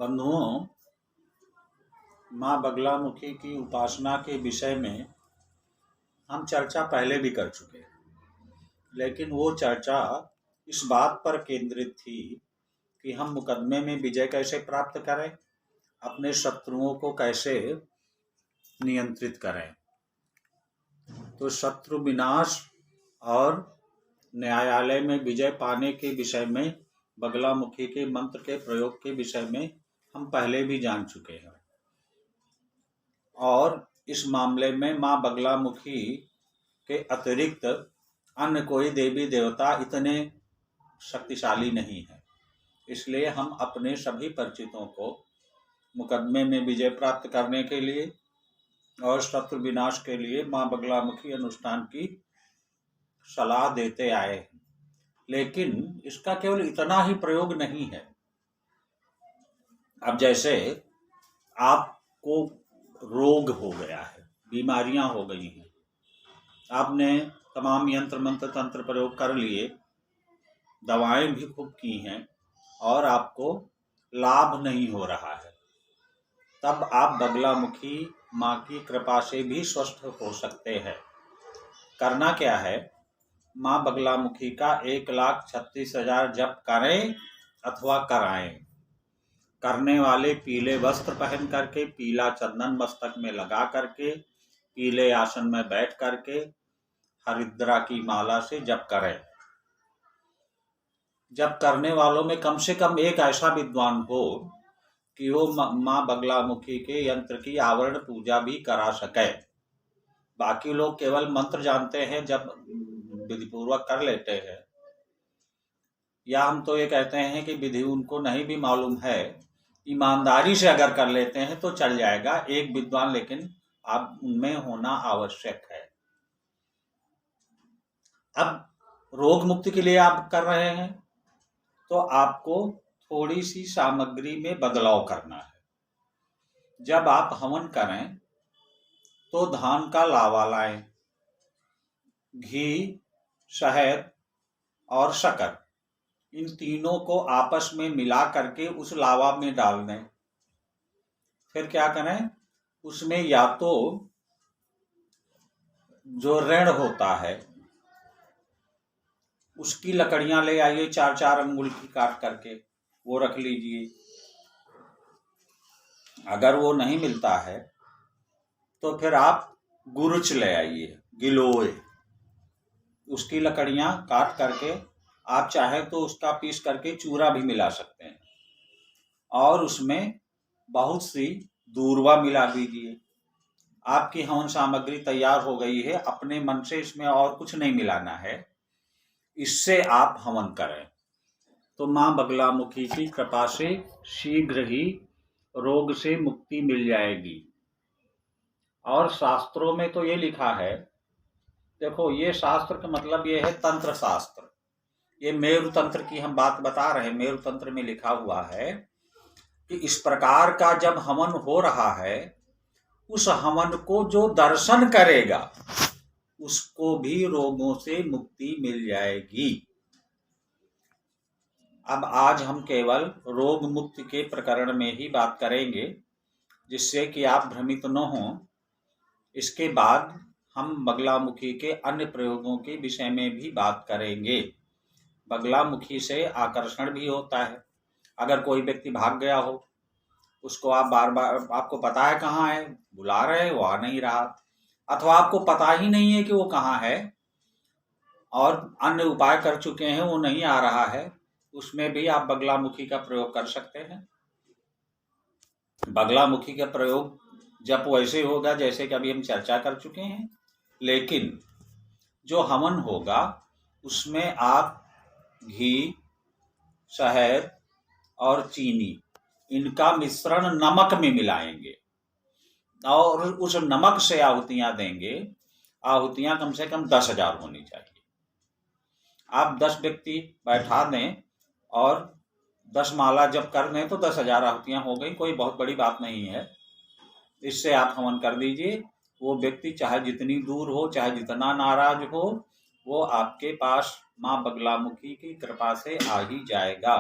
बंधुओं, माँ बगलामुखी की उपासना के विषय में हम चर्चा पहले भी कर चुके हैं, लेकिन वो चर्चा इस बात पर केंद्रित थी कि हम मुकदमे में विजय कैसे प्राप्त करें, अपने शत्रुओं को कैसे नियंत्रित करें। तो शत्रु विनाश और न्यायालय में विजय पाने के विषय में, बगलामुखी के मंत्र के प्रयोग के विषय में हम पहले भी जान चुके हैं। और इस मामले में माँ बगलामुखी के अतिरिक्त अन्य कोई देवी देवता इतने शक्तिशाली नहीं है, इसलिए हम अपने सभी परिचितों को मुकदमे में विजय प्राप्त करने के लिए और शत्रु विनाश के लिए माँ बगलामुखी अनुष्ठान की सलाह देते आए हैं। लेकिन इसका केवल इतना ही प्रयोग नहीं है। अब जैसे आपको रोग हो गया है, बीमारियां हो गई हैं, आपने तमाम यंत्र मंत्र तंत्र प्रयोग कर लिए, दवाएं भी खूब की हैं और आपको लाभ नहीं हो रहा है, तब आप बगलामुखी माँ की कृपा से भी स्वस्थ हो सकते हैं। करना क्या है, माँ बगलामुखी का 1,36,000 जप करें अथवा कराएं। करने वाले पीले वस्त्र पहन करके, पीला चंदन मस्तक में लगा करके, पीले आसन में बैठ करके हरिद्रा की माला से जप करें। जप करने वालों में कम से कम एक ऐसा विद्वान हो कि वो माँ बगलामुखी के यंत्र की आवरण पूजा भी करा सके। बाकी लोग केवल मंत्र जानते हैं, जब विधिपूर्वक कर लेते हैं, या हम तो ये कहते हैं कि विधि उनको नहीं भी मालूम है, ईमानदारी से अगर कर लेते हैं तो चल जाएगा। एक विद्वान लेकिन आप उनमें होना आवश्यक है। अब रोग मुक्ति के लिए आप कर रहे हैं तो आपको थोड़ी सी सामग्री में बदलाव करना है। जब आप हवन करें तो धान का लावा लाएं, घी, शहद और शक्कर, इन तीनों को आपस में मिला करके उस लावा में डाल दें। फिर क्या करें, उसमें या तो जो ऋण होता है उसकी लकड़ियां ले आइए, 4-4 अंगुल की काट करके वो रख लीजिए। अगर वो नहीं मिलता है तो फिर आप गुरुच ले आइए, गिलोय, उसकी लकड़ियां काट करके आप चाहे तो उसका पीस करके चूरा भी मिला सकते हैं और उसमें बहुत सी दूर्वा मिला दीजिए। आपकी हवन सामग्री तैयार हो गई है। अपने मन से इसमें और कुछ नहीं मिलाना है, इससे आप हवन करें तो माँ बगलामुखी की कृपा से शीघ्र ही रोग से मुक्ति मिल जाएगी। और शास्त्रों में तो ये लिखा है, देखो ये शास्त्र का मतलब ये है तंत्र शास्त्र, ये मेरु तंत्र की हम बात बता रहे हैं। मेरु तंत्र में लिखा हुआ है कि इस प्रकार का जब हवन हो रहा है, उस हवन को जो दर्शन करेगा उसको भी रोगों से मुक्ति मिल जाएगी। अब आज हम केवल रोग मुक्ति के प्रकरण में ही बात करेंगे, जिससे कि आप भ्रमित न हों। इसके बाद हम बगलामुखी के अन्य प्रयोगों के विषय में भी बात करेंगे। बगलामुखी से आकर्षण भी होता है। अगर कोई व्यक्ति भाग गया हो, उसको आप बार बार, आपको पता है कहाँ है, बुला रहे हैं, वो आ नहीं रहा, अथवा आपको पता ही नहीं है कि वो कहाँ है और अन्य उपाय कर चुके हैं, वो नहीं आ रहा है, उसमें भी आप बगलामुखी का प्रयोग कर सकते हैं। बगलामुखी का प्रयोग जब वैसे होगा जैसे कि अभी हम चर्चा कर चुके हैं, लेकिन जो हवन होगा उसमें आप घी, शहद और चीनी, इनका मिश्रण नमक में मिलाएंगे और उस नमक से आहुतियां देंगे। आहुतियां कम से कम 10,000 होनी चाहिए। आप 10 व्यक्ति बैठा दें और 10 माला जब कर दें तो 10,000 आहुतियां हो गई, कोई बहुत बड़ी बात नहीं है। इससे आप हवन कर दीजिए। वो व्यक्ति चाहे जितनी दूर हो, चाहे जितना नाराज हो, वो आपके पास माँ बगलामुखी की कृपा से आ ही जाएगा।